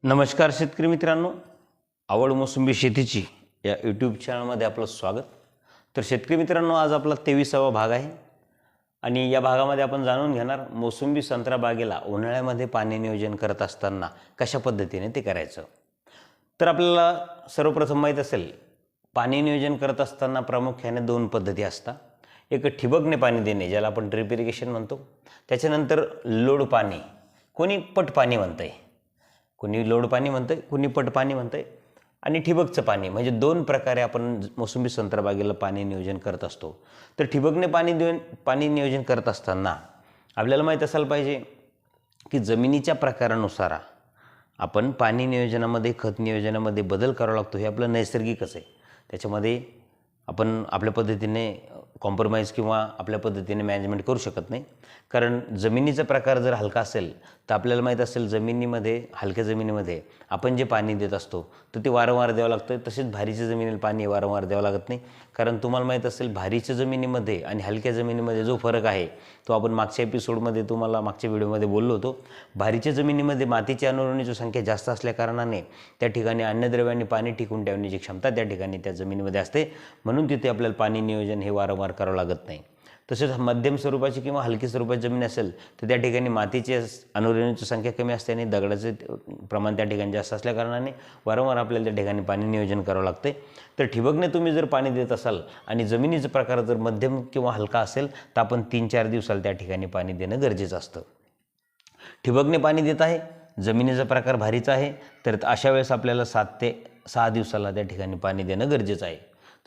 नमस्कार शेतकरी मित्रांनो, आवड मोसंबी शेतीची या यूट्यूब चॅनलमध्ये आपलं स्वागत. तर शेतकरी मित्रांनो, आज आपला 23वा भाग आहे आणि या भागामध्ये आपण जाणून घेणार मोसंबी संत्रा बागेला उन्हाळ्यामध्ये पाणी नियोजन करत असताना कशा पद्धतीने ते करायचं. तर आपल्याला सर्वप्रथम माहीत असेल, पाणी नियोजन करत असताना प्रामुख्याने दोन पद्धती असतात. एक ठिबकने पाणी देणे, ज्याला आपण ड्रिप इरिगेशन म्हणतो. त्याच्यानंतर लोड पाणी, कोणी पट पाणी म्हणतंय, कोणी लोड पाणी म्हणतंय, कोणी पट पाणी म्हणतंय, आणि ठिबकचं पाणी. म्हणजे दोन प्रकारे आपण मोसंबी संत्रा बागेला पाणी नियोजन करत असतो. तर ठिबकने पाणी नियोजन करत असताना आपल्याला माहीत असायला पाहिजे की जमिनीच्या प्रकारानुसार आपण पाणी नियोजनामध्ये, खत नियोजनामध्ये बदल करावा लागतो. हे आपलं नैसर्गिकच आहे. त्याच्यामध्ये आपण आपल्या पद्धतीने कॉम्प्रोमाइज किंवा आपल्या पद्धतीने मॅनेजमेंट करू शकत नाही. कारण जमिनीचा प्रकार जर हलका असेल तर आपल्याला माहीत असेल, जमिनीमध्ये, हलक्या जमिनीमध्ये आपण जे पाणी देत असतो तर ते वारंवार द्यावं लागतं. तसेच भारीच्या जमिनीला पाणी वारंवार द्यावं लागत नाही. कारण तुम्हाला माहीत असेल, भारीच्या जमिनीमध्ये आणि हलक्या जमिनीमध्ये जो फरक आहे तो आपण मागच्या एपिसोडमध्ये, तुम्हाला मागच्या व्हिडिओमध्ये बोललो होतो. भारीच्या जमिनीमध्ये मातीची अनुरणीची संख्या जास्त असल्याकारणाने त्या ठिकाणी अन्नद्रव्यांनी पाणी टिकून ठेवण्याची क्षमता त्या ठिकाणी त्या जमिनीमध्ये असते. म्हणून तिथे आपल्याला पाणी नियोजन हे वारंवार करावं लागत नाही. तसेच मध्यम स्वरूपाची किंवा हलकी स्वरूपाची जमीन असेल तर त्या ठिकाणी मातीची अनुरणीची संख्या कमी असते आणि दगडाचे प्रमाण त्या ठिकाणी जास्त असल्याकारणाने वारंवार आपल्याला त्या ठिकाणी पाणी नियोजन करावं लागते. तर ठिबकने तुम्ही जर पाणी देत असाल आणि जमिनीचा प्रकार जर मध्यम किंवा हलका असेल तर आपण 3-4 दिवसाला त्या ठिकाणी पाणी देणं गरजेचं असतं. ठिबकने पाणी देत आहे, जमिनीचा प्रकार भारीचा आहे, तर अशा वेळेस आपल्याला 7 ते 6 दिवसाला त्या ठिकाणी पाणी देणं गरजेचं आहे.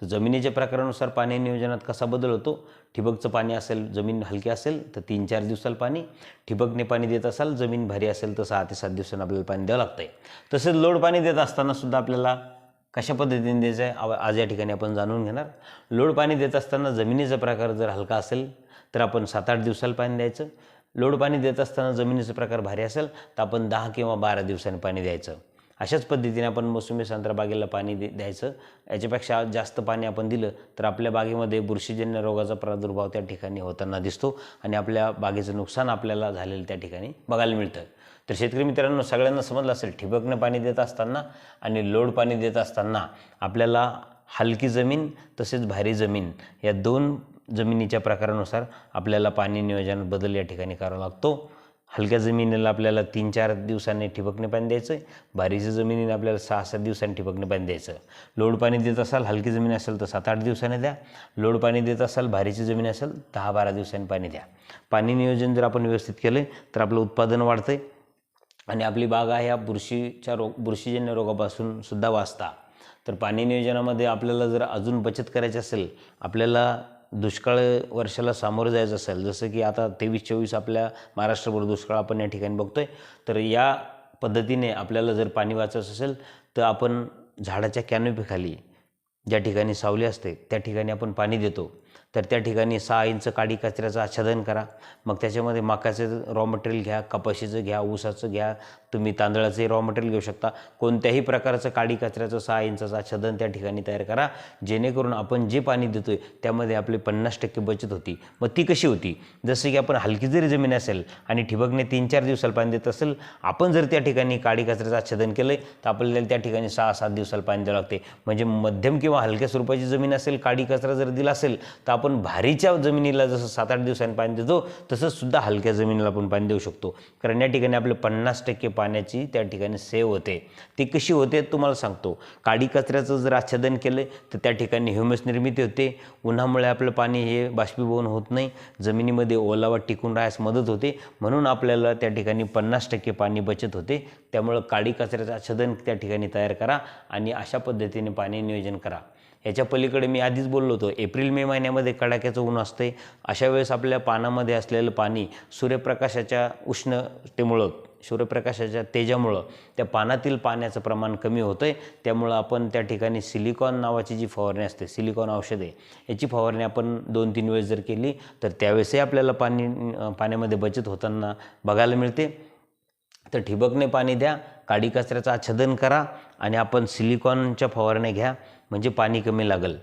तर जमिनीच्या प्रकारानुसार पाणी नियोजनात कसा बदल होतो. ठिबकचं पाणी असेल, जमीन हलकी असेल तर 3-4 दिवसाला पाणी. ठिबकने पाणी देत असाल, जमीन भारी असेल तर 6 ते 7 दिवसांना आपल्याला पाणी द्यावं लागतं आहे. तसेच लोड पाणी देत असताना सुद्धा आपल्याला कशा पद्धतीने द्यायचं आहे आज या ठिकाणी आपण जाणून घेणार. लोड पाणी देत असताना जमिनीचा प्रकार जर हलका असेल तर आपण 7-8 दिवसाला पाणी द्यायचं. लोड पाणी देत असताना जमिनीचा प्रकार भारी असेल तर आपण 10 किंवा 12 दिवसांनी पाणी द्यायचं. अशाच पद्धतीने आपण मोसंबी संत्रा बागेला पाणी द्यायचं. याच्यापेक्षा जास्त पाणी आपण दिलं तर आपल्या बागेमध्ये बुरशीजन्य रोगाचा प्रादुर्भाव त्या ठिकाणी होताना दिसतो आणि आपल्या बागेचं नुकसान आपल्याला झालेलं त्या ठिकाणी बघायला मिळतं. तर शेतकरी मित्रांनो, सगळ्यांना समजलं असेल, ठिबकने पाणी देत असताना आणि लोड पाणी देत असताना आपल्याला हलकी जमीन तसेच भारी जमीन या दोन जमिनीच्या प्रकारानुसार आपल्याला पाणी नियोजनात बदल या ठिकाणी करावा लागतो. हलक्या जमिनीला आपल्याला 3-4 दिवसांनी ठिबकने पाणी द्यायचं आहे. भारीच्या जमिनीने आपल्याला 6-7 दिवसांनी ठिबकने पाणी द्यायचं. लोड पाणी देत असाल, हलकी जमीन असेल तर 7-8 दिवसांनी द्या. लोड पाणी देत असाल, भारीची जमीन असेल 10-12 दिवसांनी पाणी द्या. पाणी नियोजन जर आपण व्यवस्थित केलं तर आपलं उत्पादन वाढतं आहे आणि आपली बागा ह्या बुरशीजन्य रोगापासून सुद्धा वाचता. तर पाणी नियोजनामध्ये आपल्याला जर अजून बचत करायची असेल, आपल्याला दुष्काळ वर्षाला सामोरं जायचं असेल, जसं की आता 23-24 आपल्या महाराष्ट्रभर दुष्काळ आपण या ठिकाणी बघतोय, तर या पद्धतीने आपल्याला जर पाणी वाचायचं असेल तर आपण झाडाच्या कॅनोपीखाली, ज्या ठिकाणी सावली असते त्या ठिकाणी आपण पाणी देतो, तर त्या ठिकाणी 6 इंच काडी कचऱ्याचं आच्छादन करा. मग त्याच्यामध्ये मकाचं रॉ मटेरियल घ्या, कपाशीचं घ्या, ऊसाचं घ्या, तुम्ही तांदळाचे रॉ मटेरियल घेऊ शकता. कोणत्याही प्रकारचं काडी कचऱ्याचं 6 इंचाचं आच्छादन त्या ठिकाणी तयार करा, जेणेकरून आपण जे पाणी देतोय त्यामध्ये आपली 50% बचत होती. मग ती कशी होती, जसं की आपण हलकी जरी जमीन असेल आणि ठिबकने 3-4 दिवसाला पाणी देत असेल, आपण जर त्या ठिकाणी काडी कचऱ्याचं आच्छादन केलं तर आपल्याला त्या ठिकाणी 6-7 दिवसाला पाणी द्यावं लागते. म्हणजे मध्यम किंवा हलक्या स्वरूपाची जमीन असेल, काडी कचरा जर दिला असेल तर आपण भारीच्या जमिनीला जसं 7-8 दिवसांनी पाणी देतो तसंच सुद्धा हलक्या जमिनीला आपण पाणी देऊ शकतो. कारण या ठिकाणी आपले 50% पाण्याची त्या ठिकाणी सेव्ह होते. ती कशी होते तुम्हाला सांगतो. काडी कचऱ्याचं जर आच्छादन केलं तर त्या ठिकाणी ह्युमस निर्मिती होते. उन्हामुळे आपलं पाणी हे बाष्पीभवन होत नाही, जमिनीमध्ये ओलावा टिकून राहण्यास मदत होते. म्हणून आपल्याला त्या ठिकाणी 50% पाणी बचत होते. त्यामुळं काडी कचऱ्याचं आच्छादन त्या ठिकाणी तयार करा आणि अशा पद्धतीने पाणी नियोजन करा. याच्या पलीकडे मी आधीच बोललो होतो, एप्रिल-मे महिन्यामध्ये कडाक्याचं ऊन असते. अशा वेळेस आपल्या पानामध्ये असलेलं पाणी सूर्यप्रकाशाच्या उष्णतेमुळं, सूर्यप्रकाशाच्या तेजामुळं त्या पानातील पाण्याचं प्रमाण कमी होतं आहे. त्यामुळं आपण त्या ठिकाणी सिलिकॉन नावाची जी फवारणी असते, सिलिकॉन औषधे, याची फवारणी आपण 2-3 वेळेस जर केली तर त्यावेळेसही आपल्याला पाण्यामध्ये बचत होताना बघायला मिळते. तर ठिबकने पाणी द्या, काडी कचऱ्याचं आच्छादन करा आणि आपण सिलिकॉनच्या फवारण्या घ्या, म्हणजे पाणी कमी लागेल.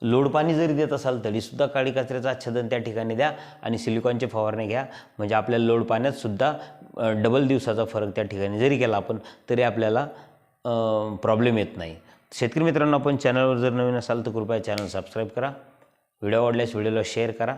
लोड पाणी जरी देत असाल तरीसुद्धा काळी कचऱ्याचं आच्छादन त्या ठिकाणी द्या आणि सिलिकॉनचे फवारणी घ्या. म्हणजे आपल्याला लोड पाण्यातसुद्धा डबल दिवसाचा फरक त्या ठिकाणी जरी केला आपण तरी आपल्याला प्रॉब्लेम येत नाही. शेतकरी मित्रांनो, आपण चॅनलवर जर नवीन असाल तर कृपया चॅनल सबस्क्राईब करा. व्हिडिओ आवडल्यास व्हिडिओला शेअर करा.